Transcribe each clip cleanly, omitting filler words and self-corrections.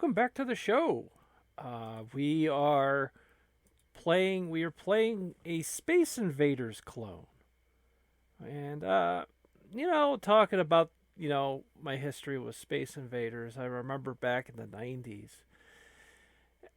welcome back to the show. We are playing a Space Invaders clone, and talking about my history with Space Invaders. I remember back in the '90s.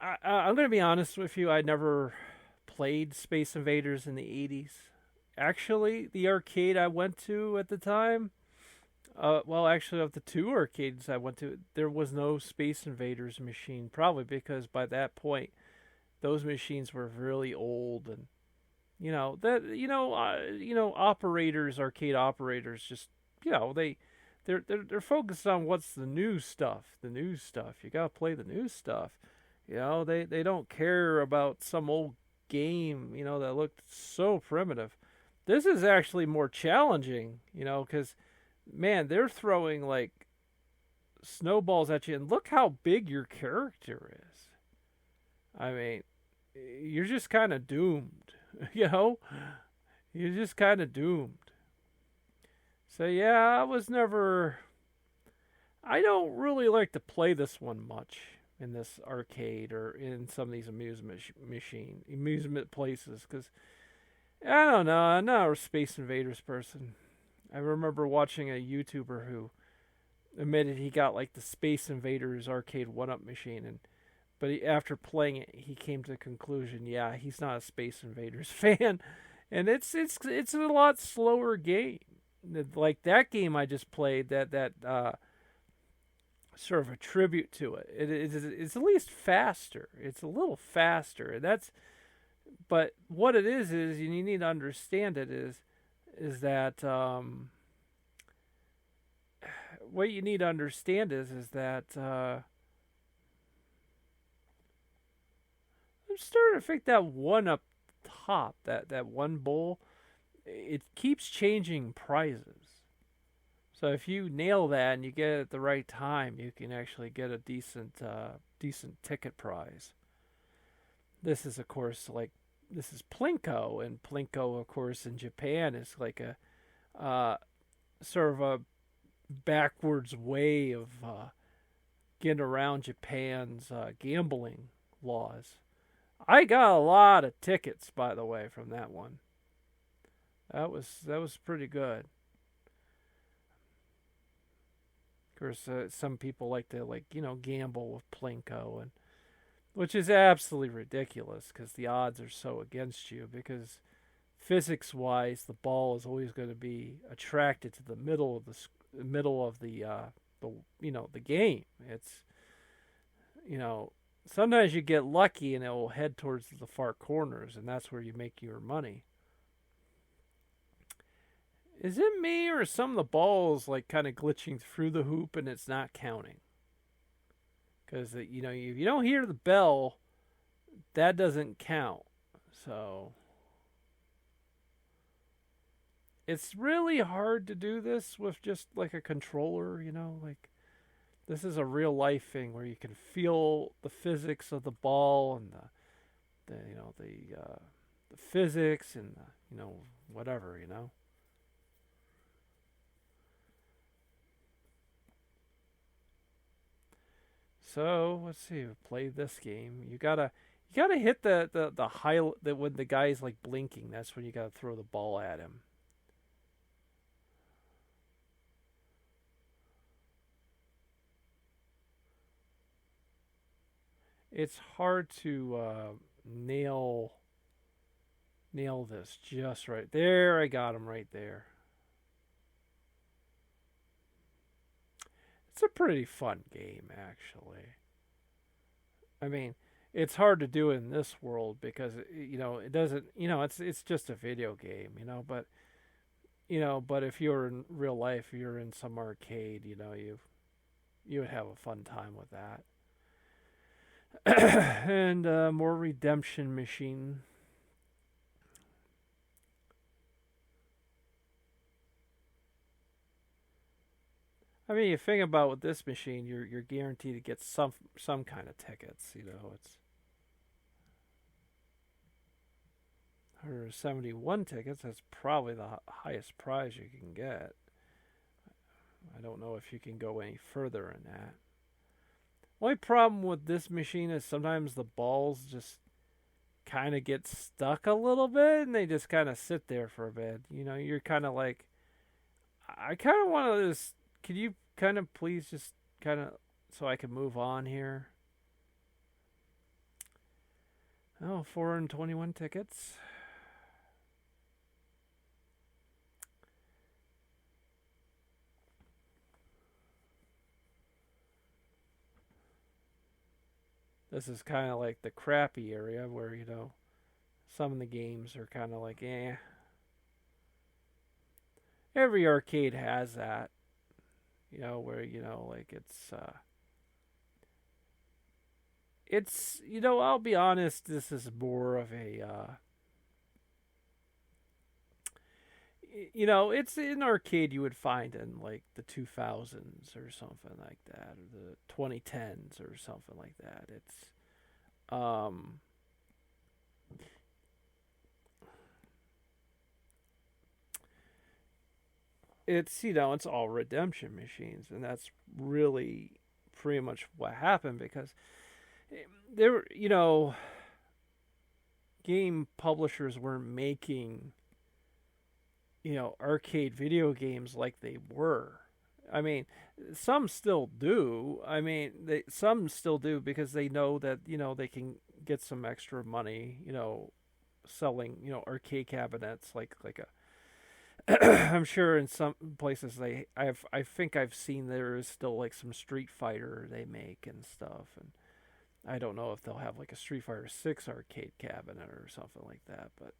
I'm going to be honest with you. I never played Space Invaders in the '80s. Actually, the arcade I went to at the time, actually, of the two arcades I went to, there was no Space Invaders machine. Probably because by that point, those machines were really old, and operators, arcade operators, just they're focused on what's the new stuff. The new stuff. You gotta play the new stuff. They don't care about some old game. That looked so primitive. This is actually more challenging. Because man, they're throwing like snowballs at you, and look how big your character is. I mean, you're just kind of doomed, you know? You're just kind of doomed. So, yeah, I don't really like to play this one much in this arcade or in some of these amusement places, because I don't know, I'm not a Space Invaders person. I remember watching a YouTuber who admitted he got like the Space Invaders arcade one-up machine, after playing it, he came to the conclusion, yeah, he's not a Space Invaders fan, and it's a lot slower game. Like that game I just played, that sort of a tribute to it. It's at least faster. It's a little faster, and but what it is, and you need to understand it is that what you need to understand is that I'm starting to think that one up top, that one bowl, it keeps changing prizes. So if you nail that and you get it at the right time, you can actually get a decent ticket prize. This is, of course, this is Plinko, and Plinko, of course, in Japan is like a sort of a backwards way of getting around Japan's gambling laws. I got a lot of tickets, by the way, from that one. That was pretty good. Of course, some people like to gamble with Plinko, and which is absolutely ridiculous because the odds are so against you. Because physics-wise, the ball is always going to be attracted to the middle of the game. It's sometimes you get lucky and it will head towards the far corners, and that's where you make your money. Is it me, or some of the balls like kind of glitching through the hoop and it's not counting? Because if you don't hear the bell, that doesn't count. So it's really hard to do this with just like a controller. This is a real life thing where you can feel the physics of the ball and the physics and whatever. So let's see. Play this game. You gotta hit the high when the guy's like blinking. That's when you gotta throw the ball at him. It's hard to nail this just right. There, I got him right there. It's a pretty fun game, actually. I mean, it's hard to do in this world because it doesn't. It's just a video game. But if you're in real life, you're in some arcade. You would have a fun time with that. And more redemption machine. I mean, you think about with this machine, you're guaranteed to get some kind of tickets. It's 171 tickets. That's probably the highest prize you can get. I don't know if you can go any further in that. Only problem with this machine is sometimes the balls just kind of get stuck a little bit and they just kind of sit there for a bit. You know, you're kind of like, I kind of want to just, could you kind of please just kind of, so I can move on here? Oh, 421 tickets. This is kind of like the crappy area where, you know, some of the games are kind of like, eh. Every arcade has that, you know, where, you know, like it's, you know, I'll be honest, this is more of a, you know, it's an arcade you would find in like the 2000s or something like that, or the 2010s or something like that. Um, it's, you know, it's all redemption machines, and that's really pretty much what happened because there, you know, game publishers weren't making, you know, arcade video games like they were. I mean, some still do. I mean, some still do because they know that, you know, they can get some extra money, you know, selling, you know, arcade cabinets like a I'm sure in some places I think I've seen there is still like some Street Fighter they make and stuff, and I don't know if they'll have like a Street Fighter 6 arcade cabinet or something like that, but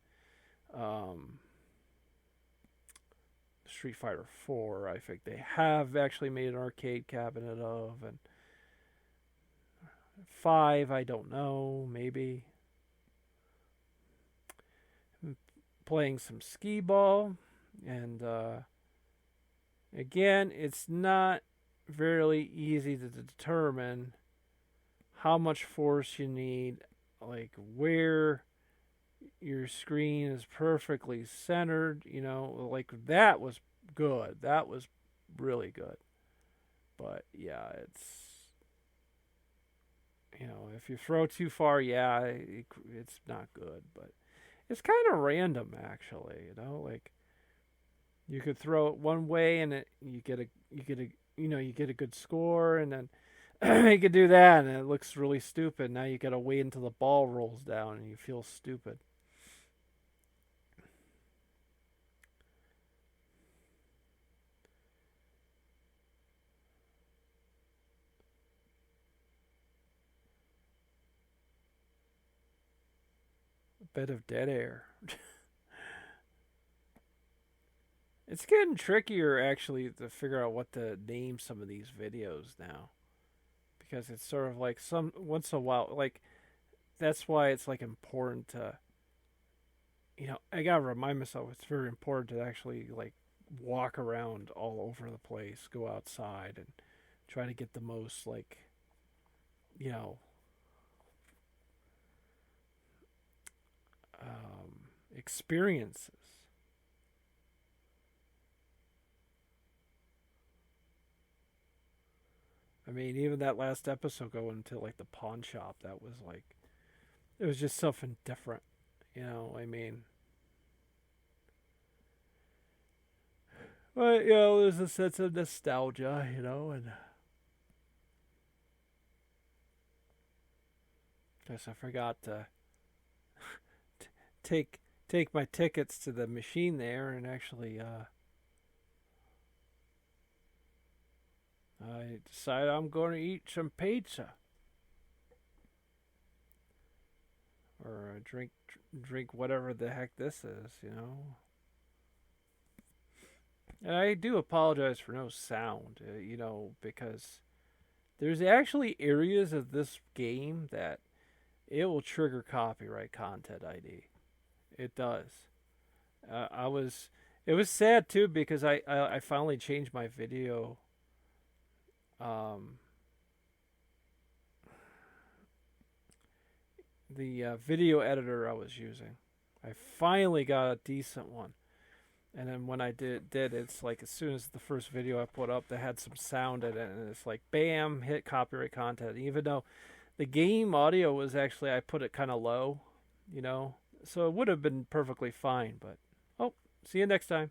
Street Fighter 4 I think they have actually made an arcade cabinet of, and 5 I don't know, maybe. I'm playing some skee ball, and again, it's not very easy to determine how much force you need, like where your screen is perfectly centered, you know, like that was good. That was really good. But yeah, it's, you know, if you throw too far, yeah, it's not good, but it's kind of random actually, you know, like you could throw it one way and you get a good score, and then you could do that and it looks really stupid. Now you got to wait until the ball rolls down and you feel stupid. A bit of dead air. It's getting trickier actually to figure out what to name some of these videos now, because it's sort of like some once in a while, like that's why it's like important to, you know, I gotta remind myself it's very important to actually like walk around all over the place, go outside and try to get the most like, you know, experiences. I mean, even that last episode going to like the pawn shop, that was like, it was just something different. You know, I mean, but you know, there's a sense of nostalgia, you know, and guess I forgot to take take my tickets to the machine there and actually I decided I'm going to eat some pizza or drink whatever the heck this is, you know. And I do apologize for no sound, you know, because there's actually areas of this game that it will trigger copyright content ID. It does. I was. It was sad too because I finally changed my video. Um, the video editor I was using. I finally got a decent one, And then when I did it's like as soon as the first video I put up that had some sound in it, and it's like bam, hit copyright content. Even though the game audio was actually, I put it kind of low, you know, so it would have been perfectly fine. But oh, see you next time.